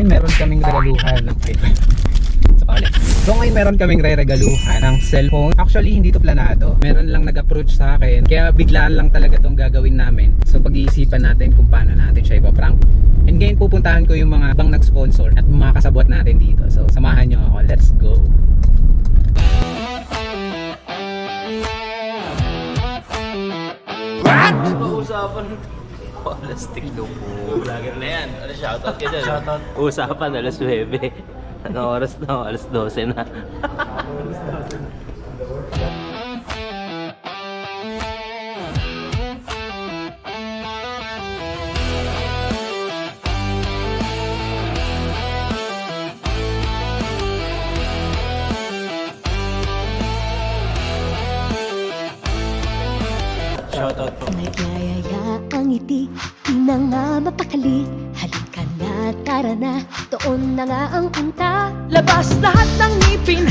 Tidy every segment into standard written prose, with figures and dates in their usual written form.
ngayon meron kaming regaluhan. So ngayon meron kaming re-regaluhan ng cellphone. Actually hindi to planado. Meron lang nag-approach sa akin. Kaya biglaan lang talaga tong gagawin namin. So pag-iisipan natin kung paano natin siya ipaprank. And ngayon pupuntahan ko yung mga bang nag-sponsor at mga kasabot natin dito. So samahan nyo ako. Let's go! What? Usapan plastic daw po. Vlogger na yan. Ano, shoutout ka dyan? Shoutout. Usapan, alas 9. Anong oras na? Alas 12 na. Shoutout po. May kayaya ang ngiti, di na nga mapakali. Halika na, tara na, doon na nga ang punta. Labas lahat ng ngipin.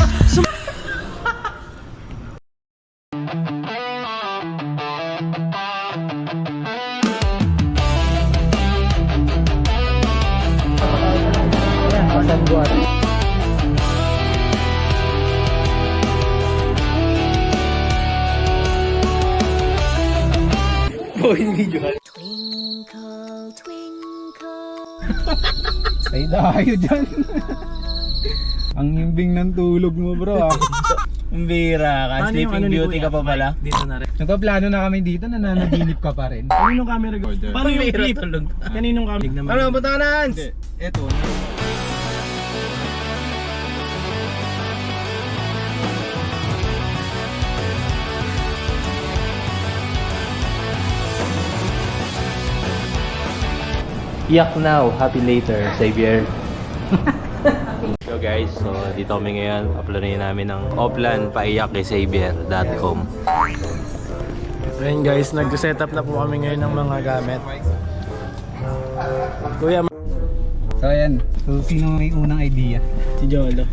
Twinkle, twinkle. Ay dayo dyan. Ang himbing ng tulog mo bro ah. Ang bira ka. Sleeping Beauty ka pa pala. Dito na rin. Nagpaplano na kami dito, nananaginip ka pa rin. Kaninong camera ko? Paano yung Bira clip? tulog. Kaninong camera? Ano, butanan? Eto. Yak now, happy later, Xavier. So guys, so dito kami ngayon. Uploadin namin ng offline paiyak kay Xavier.com. Ayun guys, nag-setup na po kami ngayon ng mga gamit. Kuya, So ayan, so sino may unang idea? si Jolo.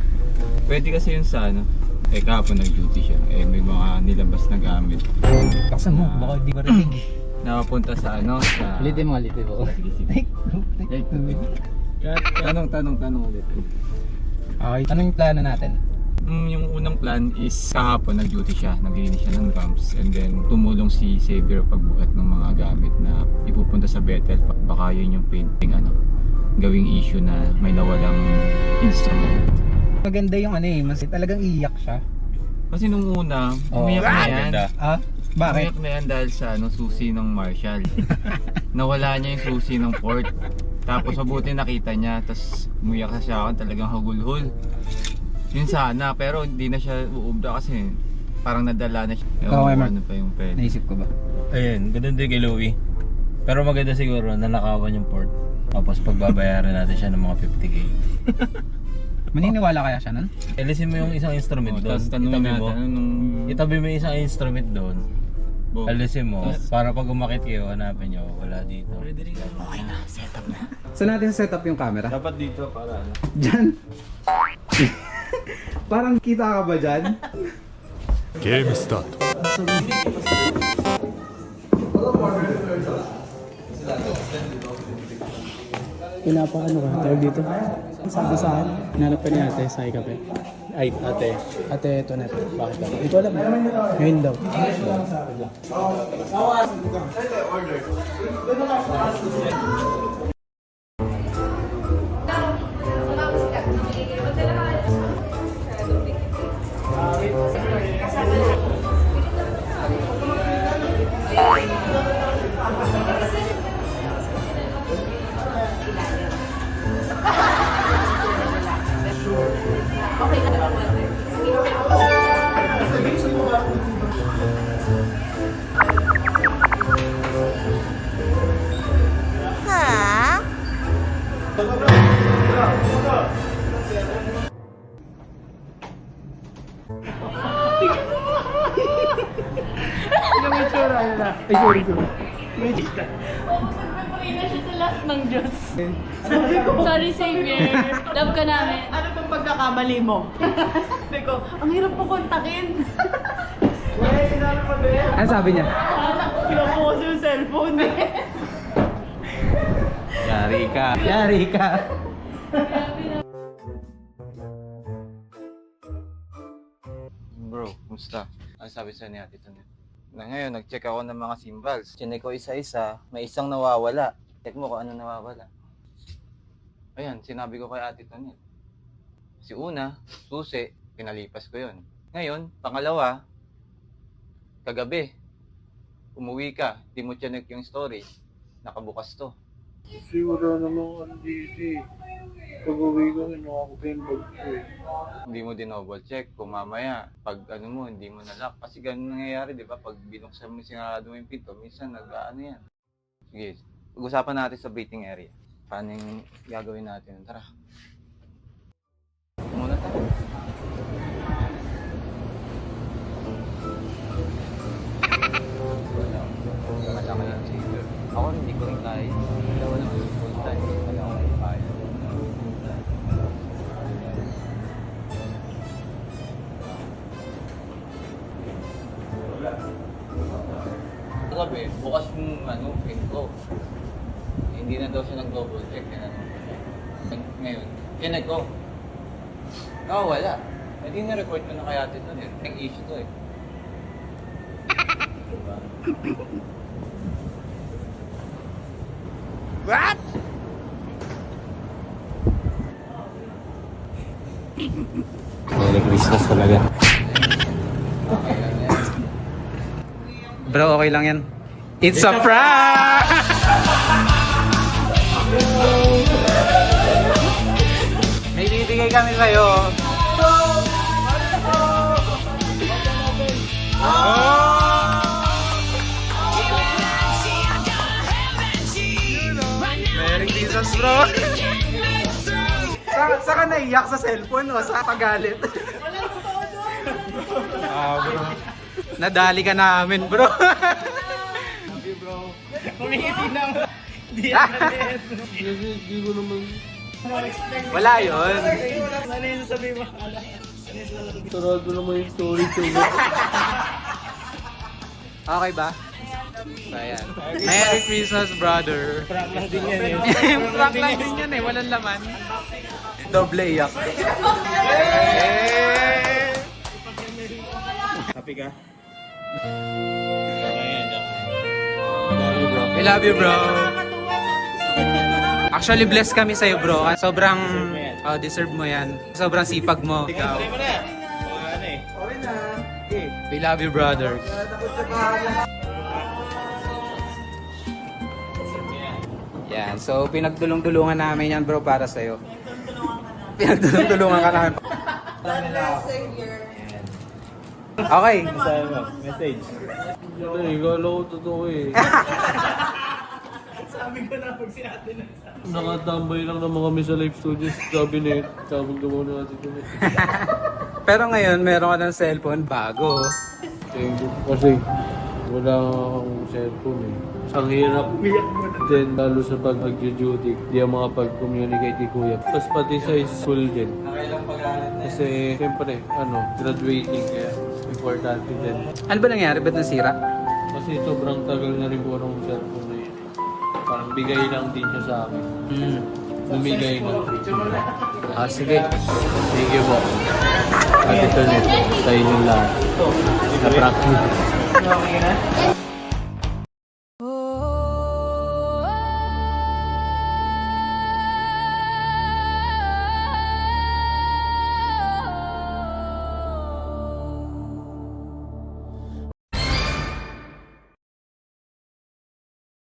Pwede kasi yun sa ano, kahapon nag-duty siya, may mga nilabas na gamit. Kasi mo, baka di ba rin. Napapunta sa ano, sa... Litin mo. Tanong ulit. Okay, anong plano natin? Yung unang plan is kahapon nag-duty siya, naglinis siya ng drums, and then tumulong si Xavier pagbuhat ng mga gamit na ipupunta sa Bethel. Baka yun yung painting gawing issue na may nawalang instrument. Maganda yung mas talagang iyak siya. Kasi nung una, umiyak na yan. Ah, bakit? Umiyak na yan dahil sa susi ng Marshall. Nawala niya yung susi ng port. Tapos mabuti nakita niya, tapos umiyak na siya ako, talagang hagulhol. Yun sana, pero hindi na siya uubra kasi parang nadala na siya. Ikaw, Mark, Ano pa yung pwede. naisip ko ba? Ayun, ganun din kay Louie. Pero maganda siguro, nanakawan yung port. Tapos pagbabayaran natin siya ng mga 50k. Maniniwala kaya siya nun? Alisin mo yung isang instrument doon. Tapos tanongin Itabi mo. natin, Itabi mo yung isang instrument doon. Alisin mo. Para pag umakit kayo, hanapin nyo. Wala dito. Okay na, setup na. Saan natin set up yung camera? Dapat dito para ano. Diyan. Parang kita ka ba dyan? ゲームスタート Pinapaano ka? Tawag dito? Sabi sa akin, hinanap ka ni ate sa ikape. Ay, ate. Ate, ito na ito. Bakit ako? Hindi ko alam. Ngayon daw. Ay, sorry. Magpapakita siya sa lahat ng Diyos. Sorry, Xavier. Love ka namin. Ano pong pagkakamali mo? Sabi ko, ang hirap mo kontakin. Ano sabi niya? Kinuha ko kasi yung cellphone eh. Yari ka. Yari ka. Bro, kumusta? Ano sabi sa'yo ni Ate Tonet? Na ngayon, nag-check ako ng mga symbols. Chinek ko isa-isa, may isang nawawala. Check mo kung ano nawawala. Ayan, sinabi ko kay Ate Tonet. Si una, susi, pinalipas ko yon. Ngayon, pangalawa, kagabi, umuwi ka, di mo chinek yung story, nakabukas to. Kasi wala namang anditi. Pag-uwi ko, kinuha ko pa yung bag ko eh. Hindi mo dinoble check kung mamaya, pag ano mo, hindi mo nalock. Kasi ganun nangyayari, di ba? Pag binuksan mo, sinarado mo yung pinto, minsan nag-ano yan. Sige, pag-usapan natin sa waiting area. Paano yung gagawin natin? Tara. Muna tayo. Wala ko yan saver. Ako hindi ko rin kaya. Dalawa lang yung full time. Wala ko rin kaya. Gabi, bukas yung pinto. Hindi na daw siya nag-double check. Ngayon, chinek ko. Wala. Hindi na-report ko na kaya ito. Yung issue to eh. What? Merry Christmas talaga. Bro, okay lang yan. It's a prank! May bibigay kami sa'yo. Merry Christmas, bro! Sa ka naiyak sa cellphone o sa pagalit? Bro. Nadali ka namin, bro. Hindi bro. Kumingiti na. Hindi Hindi ko naman... Wala yun. Ano yung sasabihin mo? Sarado naman yung story ko. Okay ba? Ayan. Merry Christmas, brother. Prank lang din yan eh. Prank lang din yan eh. Walang laman. Doble iyak. Happy ka? I love you, bro. Actually, blessed kami sa'yo, bro. Sobrang deserve mo yan. Sobrang sipag mo. Ikaw. We love you, brother. Yan. So, pinagdulong-dulungan namin yan, bro, para sa'yo. Pinagdulong-dulungan ka namin. Okay. Message. Igala ko totoo eh. Sabi ko na pag si ate na. Nakatambay lang naman kami sa live studios. Sabi ni, sabi ko muna natin kami. Pero ngayon, meron ka ng cellphone bago. Kasi wala akong cellphone eh. Ang hirap din lalo sa pag-duty. Di ang mga pag-communicate ni Kuya. Tapos pati sa school din. Kasi siyempre, graduating kaya importante din. Ano ba nangyari? Ba't nasira? Kasi sobrang tagal na rin po ng cellphone na yun. Parang bigay lang din siya sa akin. Bumigay na. Sige. Thank you po. At ito sa inyong lahat. Na-practice.